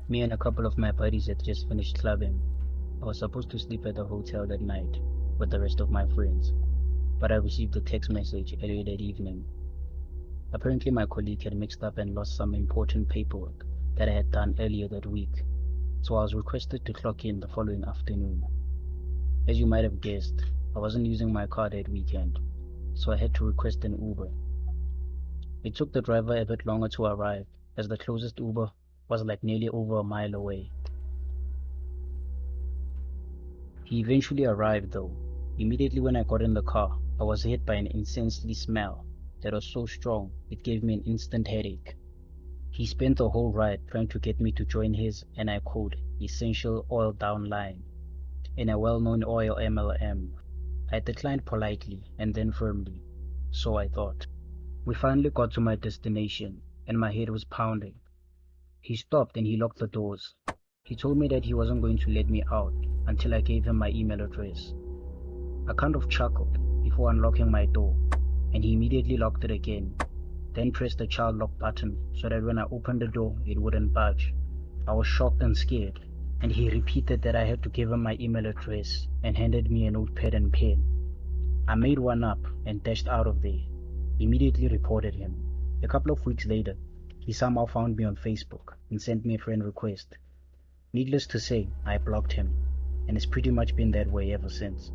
Me and a couple of my buddies had just finished clubbing. I was supposed to sleep at the hotel that night with the rest of my friends, but I received a text message earlier that evening. Apparently my colleague had mixed up and lost some important paperwork that I had done earlier that week, so I was requested to clock in the following afternoon. As you might have guessed, I wasn't using my car that weekend, so I had to request an Uber. It took the driver a bit longer to arrive, as the closest Uber was like nearly over a mile away. He eventually arrived though. Immediately when I got in the car, I was hit by an intensely smell that was so strong it gave me an instant headache. He spent the whole ride trying to get me to join his, and I quote, essential oil down line in a well-known oil MLM. I declined politely and then firmly, so I thought. We finally got to my destination, and my head was pounding. He stopped and he locked the doors. He told me that he wasn't going to let me out until I gave him my email address. I kind of chuckled before unlocking my door, and he immediately locked it again, then pressed the child lock button so that when I opened the door it wouldn't budge. I was shocked and scared, and he repeated that I had to give him my email address and handed me a notepad and pen. I made one up and dashed out of there. Immediately reported him. A couple of weeks later, he somehow found me on Facebook and sent me a friend request. Needless to say, I blocked him, and it's pretty much been that way ever since.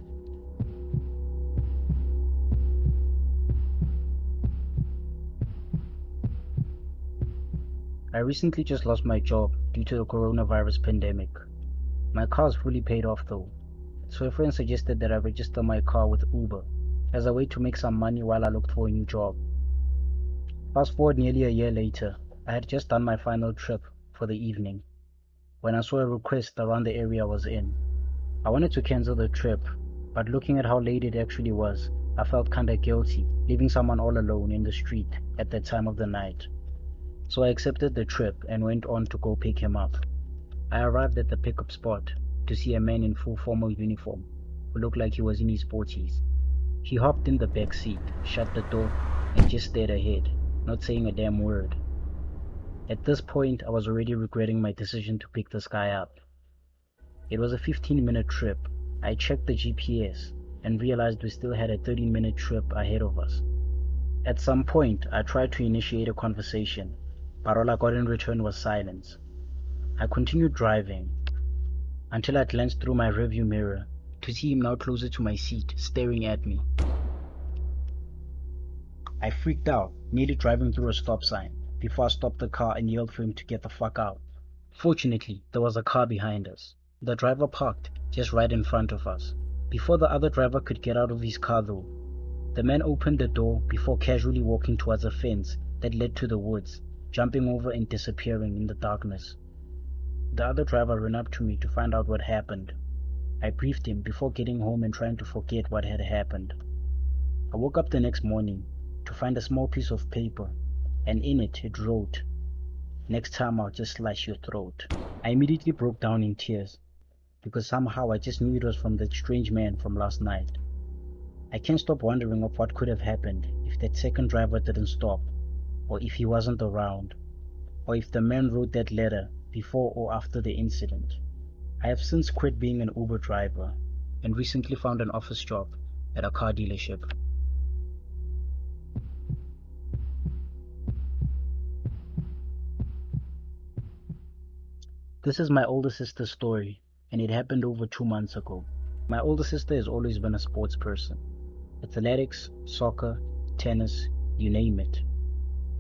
I recently just lost my job due to the coronavirus pandemic. My car is fully paid off though, so a friend suggested that I register my car with Uber as a way to make some money while I looked for a new job. Fast forward nearly a year later, I had just done my final trip for the evening when I saw a request around the area I was in. I wanted to cancel the trip, but looking at how late it actually was, I felt kinda guilty leaving someone all alone in the street at that time of the night. So I accepted the trip and went on to go pick him up. I arrived at the pickup spot to see a man in full formal uniform who looked like he was in his 40s. He hopped in the back seat, shut the door, and just stared ahead, not saying a damn word. At this point, I was already regretting my decision to pick this guy up. It was a 15-minute trip. I checked the GPS and realized we still had a 30-minute trip ahead of us. At some point, I tried to initiate a conversation, but all I got in return was silence. I continued driving until I glanced through my rearview mirror to see him now closer to my seat, staring at me. I freaked out, nearly driving through a stop sign, before I stopped the car and yelled for him to get the fuck out. Fortunately, there was a car behind us. The driver parked just right in front of us. Before the other driver could get out of his car though, the man opened the door before casually walking towards a fence that led to the woods, jumping over and disappearing in the darkness. The other driver ran up to me to find out what happened. I briefed him before getting home and trying to forget what had happened. I woke up the next morning to find a small piece of paper, and in it wrote, "Next time I'll just slice your throat." I immediately broke down in tears, because somehow I just knew it was from that strange man from last night. I can't stop wondering of what could have happened if that second driver didn't stop, or if he wasn't around, or if the man wrote that letter before or after the incident. I have since quit being an Uber driver and recently found an office job at a car dealership. This is my older sister's story, and it happened over 2 months ago. My older sister has always been a sports person. Athletics, soccer, tennis, you name it.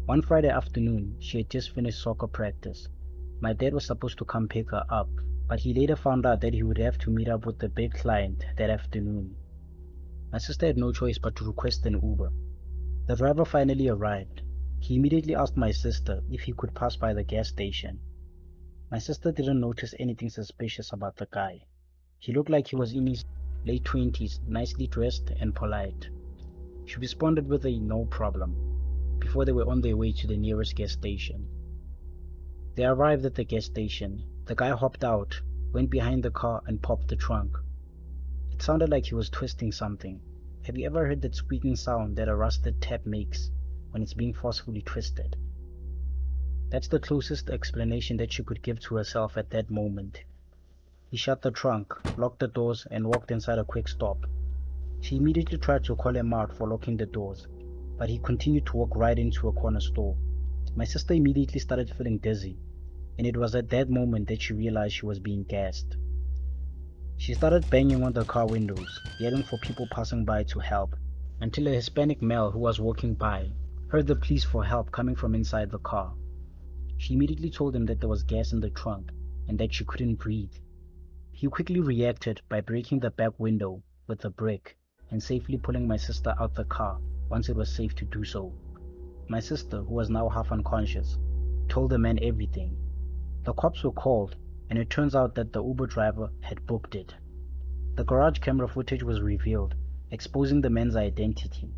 One Friday afternoon, she had just finished soccer practice. My dad was supposed to come pick her up, but he later found out that he would have to meet up with a big client that afternoon. My sister had no choice but to request an Uber. The driver finally arrived. He immediately asked my sister if he could pass by the gas station. My sister didn't notice anything suspicious about the guy. He looked like he was in his late 20s, nicely dressed and polite. She responded with a "no problem" before they were on their way to the nearest gas station. They arrived at the gas station. The guy hopped out, went behind the car and popped the trunk. It sounded like he was twisting something. Have you ever heard that squeaking sound that a rusted tap makes when it's being forcefully twisted? That's the closest explanation that she could give to herself at that moment. He shut the trunk, locked the doors, and walked inside a quick stop. She immediately tried to call him out for locking the doors, but he continued to walk right into a corner store. My sister immediately started feeling dizzy, and it was at that moment that she realized she was being gassed. She started banging on the car windows, yelling for people passing by to help, until a Hispanic male who was walking by heard the pleas for help coming from inside the car. She immediately told him that there was gas in the trunk and that she couldn't breathe. He quickly reacted by breaking the back window with a brick and safely pulling my sister out the car once it was safe to do so. My sister, who was now half unconscious, told the man everything. The cops were called, and it turns out that the Uber driver had booked it. The garage camera footage was revealed, exposing the man's identity.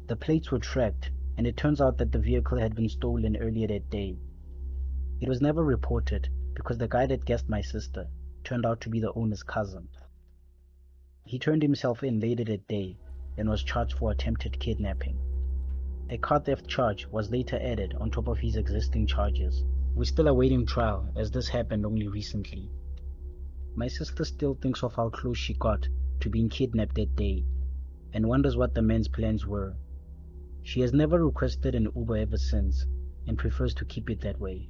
The plates were tracked, and it turns out that the vehicle had been stolen earlier that day. It was never reported because the guy that gassed my sister turned out to be the owner's cousin. He turned himself in later that day and was charged for attempted kidnapping. A car theft charge was later added on top of his existing charges. We're still awaiting trial, as this happened only recently. My sister still thinks of how close she got to being kidnapped that day, and wonders what the man's plans were. She has never requested an Uber ever since, and prefers to keep it that way.